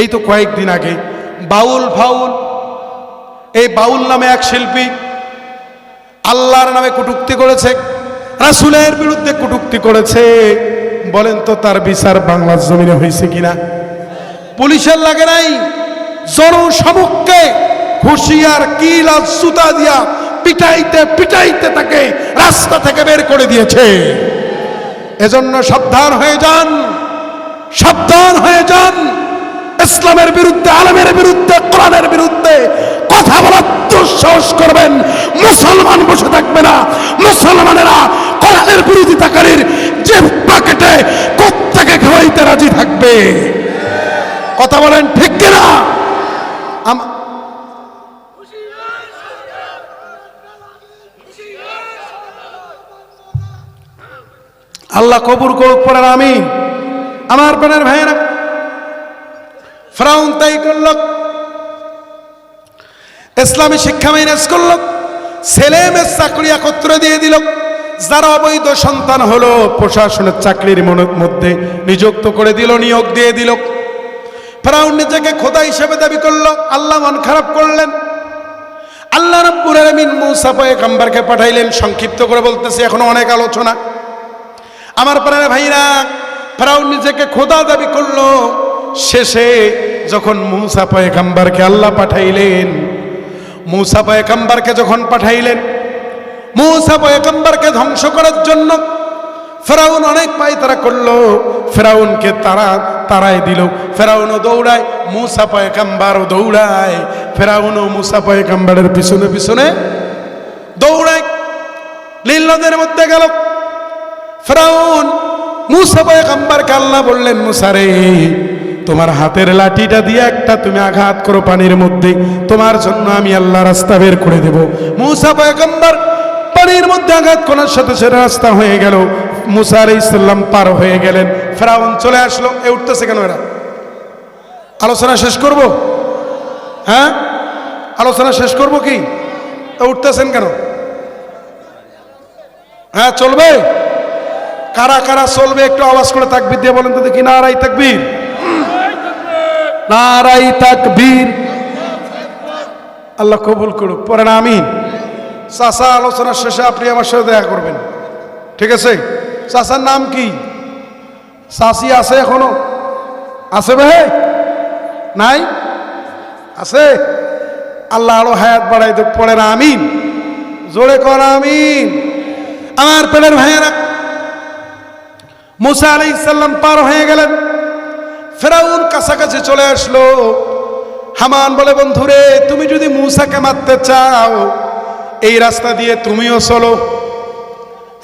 এই তো কয়েকদিন আগে বাউল ফাউল, এই বাউল নামে এক শিল্পী আল্লাহর নামে কটূক্তি করেছে, রাসূলের বিরুদ্ধে কটূক্তি করেছে। বলেন তো তার বিচার বাংলার জমিনে হয়েছে কিনা? পুলিশের লাগে নাই, জনসমক্ষে হুঁশিয়ার কিল আর জুতা দিয়া পিটাইতে পিটাইতে তাকে রাস্তা থেকে বের করে দিয়েছে। এজন্য সাবধান হয়ে যান, সাবধান হয়ে যান। ইসলামের বিরুদ্ধে, আলেমের বিরুদ্ধে, কোরআনের বিরুদ্ধে কথা বলার দুঃসাহস করবেন, মুসলমান বসে থাকবে না। মুসলমানেরা কোরআনের বিরোধিতাকারীর যে প্যাকেটে কোত্থেকে খাওয়াইতে রাজি থাকবে। কথা বলেন ঠিক কিনা? আল্লাহ কবুল করুক, পড়েন আমিন। আমার প্রাণের ভাইয়েরা, ফিরআউন তাই করল, ইসলামী শিক্ষা ম্যানেজ করল, ছেলে মেয়ের চাকরি একত্রে দিয়ে দিল। যারা অবৈধ সন্তান হলো প্রশাসনের চাকরির মধ্যে নিযুক্ত করে দিল, নিয়োগ দিয়ে দিল। ফিরআউন নিজেকে খোদা হিসেবে দাবি করল, আল্লাহ মন খারাপ করলেন। আল্লাহ রাব্বুল আলামিন মূসা পয়গম্বরকে পাঠাইলেন। সংক্ষিপ্ত করে বলতেছি, এখনো অনেক আলোচনা। আমার প্রাণের ভাইরা, ফিরআউন নিজেকে খোদা দাবি করলো। শেষে যখন মূসা পয়গম্বরকে আল্লাহ পাঠাইলেন, মূসা পয়গম্বরকে যখন পাঠাইলেন, মূসা পয়গম্বরকে ধ্বংস করার জন্য ফিরআউন অনেক পায়তারা করলো। ফিরআউনকে তারাই দিল। ফিরআউনও দৌড়ায়, মূসা পয়গম্বরও দৌড়ায়। ফিরআউনও মূসা পয়গম্বরের পিছনে পিছনে দৌড়ায়। নীল নদের মধ্যে গেল। ফিরআউন মূসা পয়গম্বরকে আল্লাহ বললেন, মূসা রে, তোমার হাতের লাঠিটা দিয়ে একটা তুমি আঘাত করো পানির মধ্যে, তোমার জন্য আমি আল্লাহ রাস্তা বের করে দেব। মূসা পয়গম্বর পানির মধ্যে আঘাত করার সাথে সাথে রাস্তা হয়ে গেল। মূসা আলাইহিস সালাম পার হয়ে গেলেন। ফিরআউন চলে আসলো। এ উঠতেছে কেন? এরা আলোচনা শেষ করব? হ্যাঁ, আলোচনা শেষ করব কি? উঠতেছেন কেন? হ্যাঁ, চলবে? কারা কারা চলবে একটু আওয়াজ করে তাকবীর দিয়ে বলেন তো দেখি। নারায়ে তাকবীর, নারায়ে তাকবীর। আল্লাহ কবুল করুক, পড়েন আমিন। চাচা, আলোচনার শেষে আপনি আমার সাথে দেখা করবেন, ঠিক আছে? চাচার নাম কি? চাচি আছে এখনো? আছে ভাই? নাই? আছে? আল্লাহ আরো হায়াত বাড়াই দেব, পড়েন আমিন। জোরে কর আমিন। আমার প্রাণের ভাইয়েরা, মূসা আলাইহিস সালাম পার হয়ে গেলেন। ফিরআউন কাছাকাছি চলে আসলো। হামান বলে, বন্ধুরে, তুমি যদি মূসাকে মারতে চাও এই রাস্তা দিয়ে তুমিও চলো।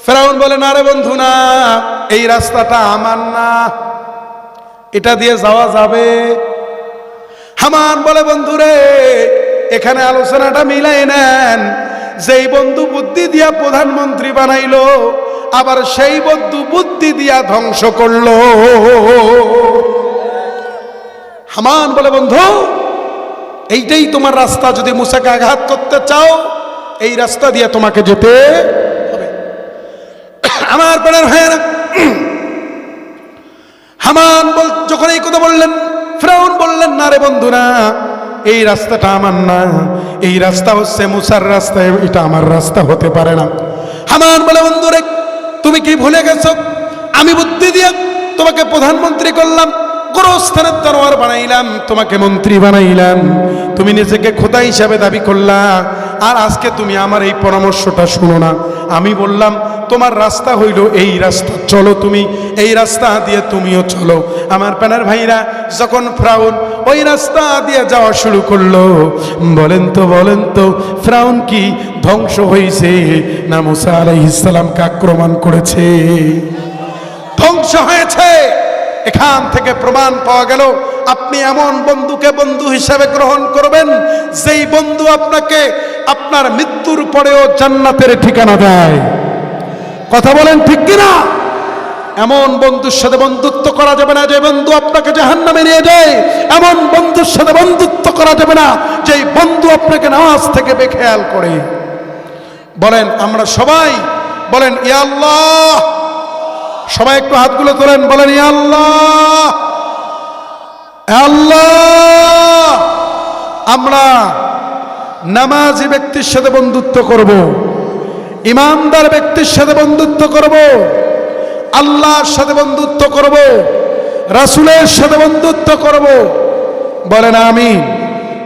ফিরআউন বলে, না রে বন্ধু, না, এই রাস্তাটা আমার না, এটা দিয়ে যাওয়া যাবে। হামান বলে, বন্ধুরে, এখানে আলোচনাটা মিলাই নেন। যেই বন্ধু বুদ্ধি দিয়া প্রধানমন্ত্রী বানাইলো, আবার সেই বন্ধু বুদ্ধি দিয়া ধ্বংস করলো। হামান বলে, বন্ধু, এইটাই তোমার রাস্তা। যদি মূসাকে আঘাত করতে চাও এই রাস্তা দিয়ে তোমাকে যেতে হবে। আমার প্রাণের ভাইয়েরা, হামান যখন এই কথা বললেন, ফিরআউন বললেন, না রে বন্ধু, না, এই রাস্তাটা আমার না, এই রাস্তা হচ্ছে মূসার রাস্তা, এটা আমার রাস্তা হতে পারে না। হামান বলে, বন্ধুরে, তুমি কি ভুলে গেছো? আমি বুদ্ধি দিয়ে তোমাকে প্রধানমন্ত্রী করলাম, গোরস্থানের তরোয়ার বানাইলাম, তোমাকে মন্ত্রী বানাইলাম, তুমি নিজেকে খোদা হিসাবে দাবি করলা। আর আজকে তুমি আমার এই পরামর্শটা শুনো না। আমি বললাম তোমার রাস্তা হইল এই রাস্তা, চলো তুমি এই রাস্তা দিয়ে তুমিও চলো। আমার প্রাণের ভাইরা, যখন ফিরআউন ওই রাস্তা দিয়ে যাওয়া শুরু করলো, বলেন তো ফিরআউন কি ধ্বংস হয়েছে না মূসা আলাইহিস সালামকে আক্রমণ করেছে? ধ্বংস হয়েছে। এখান থেকে প্রমাণ পাওয়া গেল, আপনি এমন বন্ধুকে বন্ধু হিসেবে গ্রহণ করবেন যেই বন্ধু আপনাকে আপনার মৃত্যুর পরেও জান্নাতের ঠিকানা দেয়। কথা বলেন ঠিক কিনা? এমন বন্ধুর সাথে বন্ধুত্ব করা যাবে না যে বন্ধু আপনাকে জাহান্নামে নিয়ে যায়। এমন বন্ধুর সাথে বন্ধুত্ব করা যাবে না যেই বন্ধু আপনাকে নামাজ থেকে বেখেয়াল করে। বলেন আমরা সবাই বলেন ইয়া আল্লাহ। সবাই একটু হাতগুলো তোলেন, বলেন ইয়া আল্লাহ, আল্লাহ। আমরা নামাজি ব্যক্তির সাথে বন্ধুত্ব করব, ইমানদার ব্যক্তির সাথে বন্ধুত্ব করব, আল্লাহর সাথে বন্ধুত্ব করব, রাসূলের সাথে বন্ধুত্ব করব। বলেন আমিন।